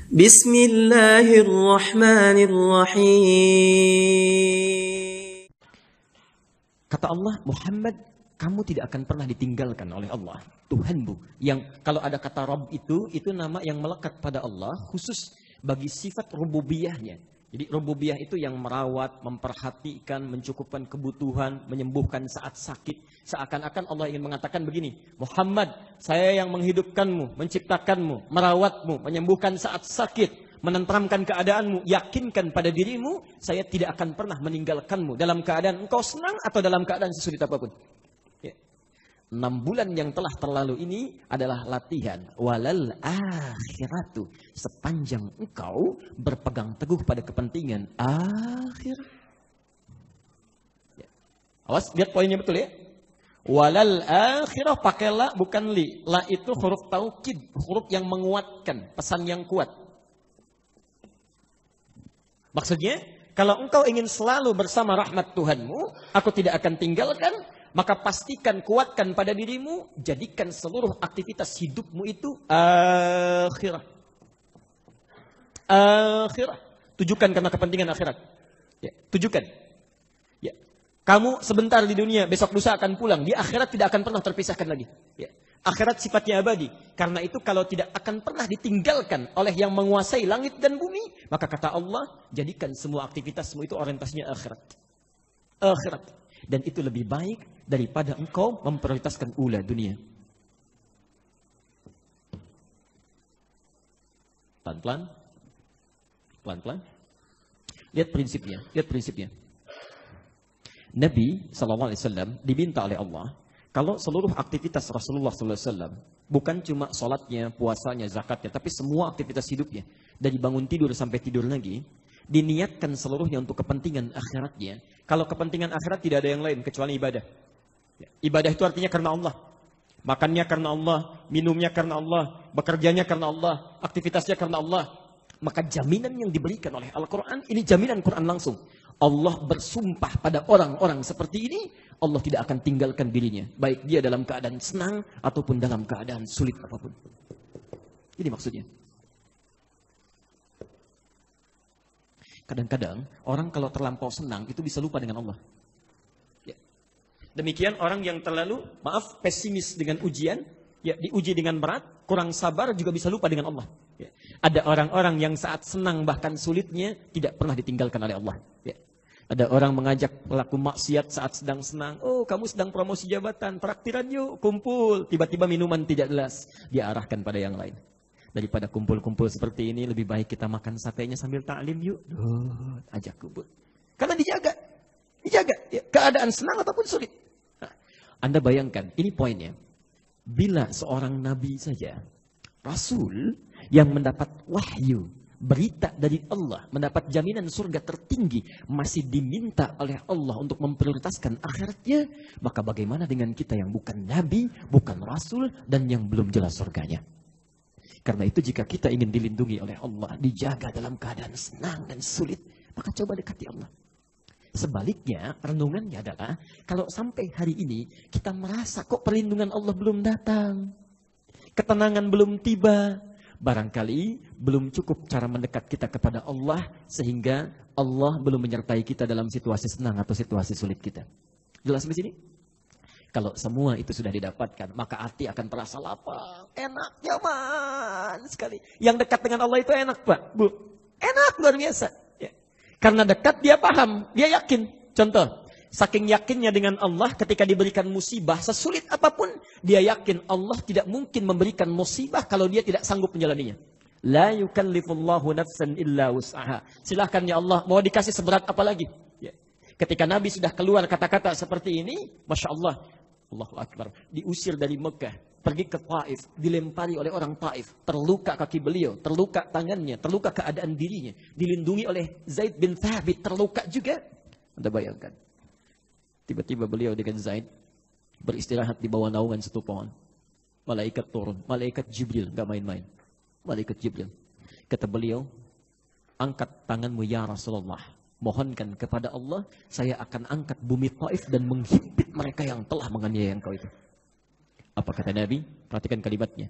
Bismillahirrahmanirrahim. Kata Allah, Muhammad, kamu tidak akan pernah ditinggalkan oleh Allah, Tuhanmu. Yang kalau ada kata Rabb itu nama yang melekat pada Allah, khusus bagi sifat rububiyahnya. Jadi rububiyah itu yang merawat, memperhatikan, mencukupkan kebutuhan, menyembuhkan saat sakit. Seakan-akan Allah ingin mengatakan begini, Muhammad, saya yang menghidupkanmu, menciptakanmu, merawatmu, menyembuhkan saat sakit, menenteramkan keadaanmu, yakinkan pada dirimu, saya tidak akan pernah meninggalkanmu dalam keadaan engkau senang atau dalam keadaan sesulit apapun. 6 bulan yang telah terlalu ini adalah latihan. Walal akhiratu. Sepanjang engkau berpegang teguh pada kepentingan akhir. Ya. Awas, lihat poinnya betul ya. Walal akhirah pakai la bukan li. La itu huruf taukid. Huruf yang menguatkan. Pesan yang kuat. Maksudnya, kalau engkau ingin selalu bersama rahmat Tuhanmu, aku tidak akan tinggalkan. Maka pastikan, kuatkan pada dirimu, jadikan seluruh aktivitas hidupmu itu akhirah. Akhirah. Tujukan karena kepentingan akhirat. Ya, tujukan. Ya. Kamu sebentar di dunia, besok lusa akan pulang. Di akhirat tidak akan pernah terpisahkan lagi. Ya. Akhirat sifatnya abadi. Karena itu kalau tidak akan pernah ditinggalkan oleh yang menguasai langit dan bumi, maka kata Allah, jadikan semua aktivitasmu itu orientasinya akhirat. Akhirat. Dan itu lebih baik daripada engkau memprioritaskan ula dunia. Pelan-pelan. Pelan-pelan. Lihat prinsipnya. Lihat prinsipnya. Nabi SAW diminta oleh Allah, kalau seluruh aktivitas Rasulullah SAW, bukan cuma sholatnya, puasanya, zakatnya, tapi semua aktivitas hidupnya, dari bangun tidur sampai tidur lagi, diniatkan seluruhnya untuk kepentingan akhiratnya. Kalau kepentingan akhirat tidak ada yang lain kecuali ibadah. Ibadah itu artinya karena Allah. Makannya karena Allah, minumnya karena Allah, bekerjanya karena Allah, aktivitasnya karena Allah. Maka jaminan yang diberikan oleh Al-Quran, ini jaminan Quran langsung. Allah bersumpah pada orang-orang seperti ini, Allah tidak akan tinggalkan dirinya. Baik dia dalam keadaan senang ataupun dalam keadaan sulit apapun. Ini maksudnya. Kadang-kadang orang kalau terlampau senang itu bisa lupa dengan Allah. Ya. Demikian orang yang terlalu, pesimis dengan ujian, ya diuji dengan berat, kurang sabar juga bisa lupa dengan Allah. Ya. Ada orang-orang yang saat senang bahkan sulitnya tidak pernah ditinggalkan oleh Allah. Ya. Ada orang mengajak pelaku maksiat saat sedang senang. Oh, kamu sedang promosi jabatan, traktiran yuk, kumpul. Tiba-tiba minuman tidak jelas, diarahkan pada yang lain. Daripada kumpul-kumpul seperti ini, lebih baik kita makan satenya sambil ta'lim yuk. Ajak kumpul. Karena dijaga. Dijaga. Ya, keadaan senang ataupun sulit. Nah, Anda bayangkan, ini poinnya. Bila seorang nabi saja, Rasul yang mendapat wahyu, berita dari Allah, mendapat jaminan surga tertinggi, masih diminta oleh Allah untuk memprioritaskan akhiratnya, maka bagaimana dengan kita yang bukan nabi, bukan Rasul, dan yang belum jelas surganya? Karena itu jika kita ingin dilindungi oleh Allah, dijaga dalam keadaan senang dan sulit, maka coba dekati Allah. Sebaliknya, renungannya adalah, kalau sampai hari ini, kita merasa kok perlindungan Allah belum datang. Ketenangan belum tiba. Barangkali belum cukup cara mendekat kita kepada Allah, sehingga Allah belum menyertai kita dalam situasi senang atau situasi sulit kita. Jelas sampai sini? Kalau semua itu sudah didapatkan, maka hati akan terasa lapang, enak, nyaman sekali. Yang dekat dengan Allah itu enak, Pak, Bu. Enak, luar biasa. Ya. Karena dekat, dia paham, dia yakin. Contoh, saking yakinnya dengan Allah ketika diberikan musibah, sesulit apapun, dia yakin Allah tidak mungkin memberikan musibah kalau dia tidak sanggup menjalaninya. La yukallifullahu nafsan illa wus'aha. Silahkan ya Allah, mau dikasih seberat apa lagi? Ya. Ketika Nabi sudah keluar kata-kata seperti ini, Masya Allah, Allahu Akbar, diusir dari Mekah, pergi ke Taif, dilempari oleh orang Taif, terluka kaki beliau, terluka tangannya, terluka keadaan dirinya, dilindungi oleh Zaid bin Thabit, terluka juga. Anda bayangkan, tiba-tiba beliau dengan Zaid beristirahat di bawah naungan satu pohon. Malaikat turun, malaikat Jibril, gak main-main. Malaikat Jibril, kata beliau, angkat tanganmu ya Rasulullah. Mohonkan kepada Allah, saya akan angkat bumi Taif dan menghimpit mereka yang telah menganiaya engkau itu. Apa kata Nabi? Perhatikan kalimatnya.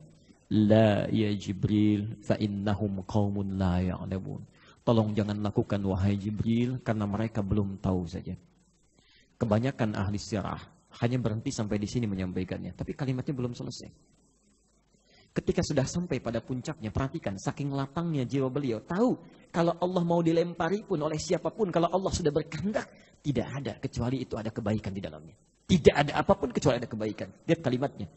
La ya Jibril fa innahum qaumun la ya'lamun. Tolong jangan lakukan wahai Jibril karena mereka belum tahu saja. Kebanyakan ahli sirah hanya berhenti sampai di sini menyampaikannya, tapi kalimatnya belum selesai. Ketika sudah sampai pada puncaknya, perhatikan saking lapangnya jiwa beliau, tahu kalau Allah mau dilempari pun oleh siapapun, kalau Allah sudah berkehendak, tidak ada kecuali itu ada kebaikan di dalamnya. Tidak ada apapun kecuali ada kebaikan. Lihat kalimatnya.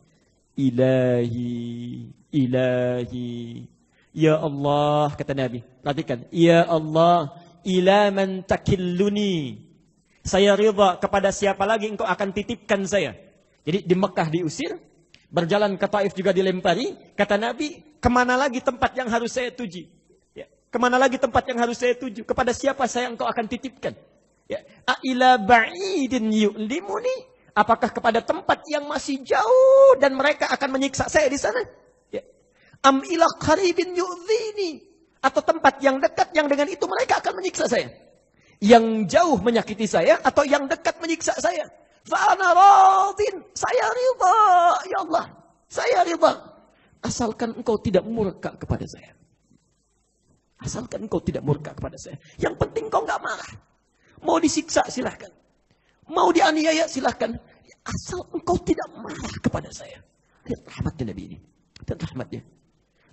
Ilahi, ilahi, ya Allah, kata Nabi. Perhatikan, ya Allah, ila man takilluni. Saya ridha kepada siapa lagi engkau akan titipkan saya. Jadi di Mekah diusir, berjalan ke Taif juga dilempari. Kata Nabi, kemana lagi tempat yang harus saya tuju? Ya. Kemana lagi tempat yang harus saya tuju? Kepada siapa saya engkau akan titipkan? Ya. A'ila ba'idin yu'limuni. Apakah kepada tempat yang masih jauh dan mereka akan menyiksa saya di sana? Ya. Am ila qaribin yu'dhini. Atau tempat yang dekat yang dengan itu mereka akan menyiksa saya. Yang jauh menyakiti saya atau yang dekat menyiksa saya. Fa'ana radin. Saya ridha. Ya Allah. Saya ridha. Asalkan engkau tidak murka kepada saya. Asalkan engkau tidak murka kepada saya. Yang penting engkau enggak marah. Mau disiksa silahkan. Mau dianiaya silahkan. Asal engkau tidak marah kepada saya. Lihat rahmatnya Nabi ini. Dan rahmatnya.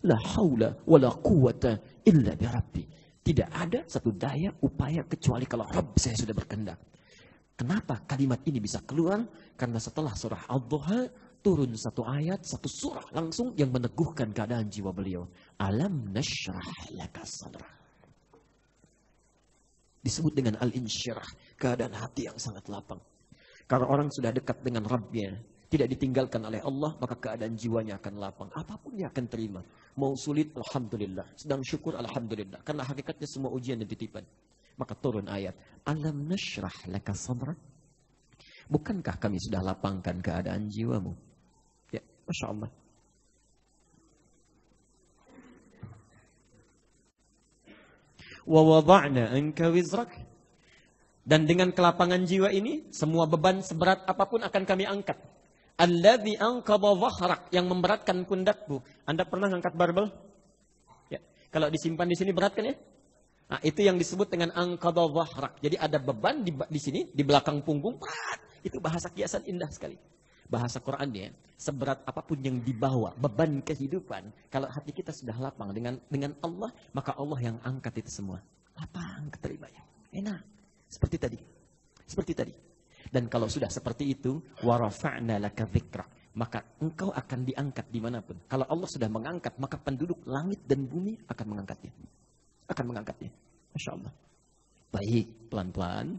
La haula wa la quwata illa bi Rabbi. Tidak ada satu daya upaya kecuali kalau Rabb saya sudah berkehendak. Kenapa kalimat ini bisa keluar? Karena setelah surah Ad-Duha turun satu ayat, satu surah langsung yang meneguhkan keadaan jiwa beliau. Alam nashrah laka sadra. Disebut dengan al-insyirah, keadaan hati yang sangat lapang. Kalau orang sudah dekat dengan Rabbnya, tidak ditinggalkan oleh Allah, maka keadaan jiwanya akan lapang. Apapun dia akan terima. Mau sulit, alhamdulillah. Sedang syukur, alhamdulillah. Karena hakikatnya semua ujian dan titipan. Maka turun ayat. Alam nashrah laka sadrak. Bukankah kami sudah lapangkan keadaan jiwamu? Ya, Masya Allah. Wa wada'na anka wizrak. Dan dengan kelapangan jiwa ini, semua beban seberat apapun akan kami angkat. Alladzi anqadha dhahrak, yang memberatkan pundakmu. Anda pernah angkat barbel? Ya. Kalau disimpan di sini berat kan ya? Nah, itu yang disebut dengan anqadha dhahrak. Jadi ada beban di sini, di belakang punggung, berat. Itu bahasa kiasan indah sekali. Bahasa Qur'annya, seberat apapun yang dibawa, beban kehidupan, kalau hati kita sudah lapang dengan Allah, maka Allah yang angkat itu semua. Lapang keterimanya. Enak. Seperti tadi. Seperti tadi. Dan kalau sudah seperti itu, warafa'na laka dzikrak, maka engkau akan diangkat dimanapun. Kalau Allah sudah mengangkat, maka penduduk langit dan bumi akan mengangkatnya. Akan mengangkatnya. Masya Allah. Baik, pelan-pelan.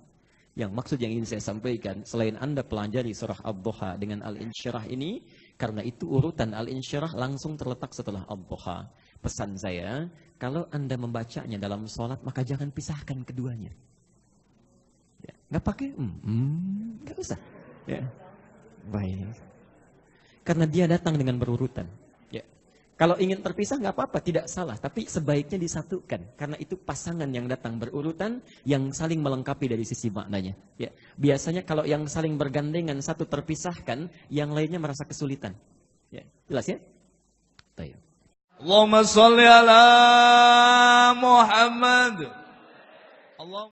Yang maksud yang ingin saya sampaikan, selain Anda pelajari surah Ad-Duha dengan Al-Insyirah ini, karena itu urutan Al-Insyirah langsung terletak setelah Ad-Duha. Pesan saya, kalau Anda membacanya dalam sholat, maka jangan pisahkan keduanya. Ya, nggak pakai? Nggak usah. Ya. Baik. Karena dia datang dengan berurutan. Ya. Kalau ingin terpisah nggak apa-apa, tidak salah. Tapi sebaiknya disatukan. Karena itu pasangan yang datang berurutan, yang saling melengkapi dari sisi maknanya. Ya. Biasanya kalau yang saling bergandengan, satu terpisahkan, yang lainnya merasa kesulitan. Ya. Jelas ya? Baik. Allahumma sholli ala Muhammad. Allah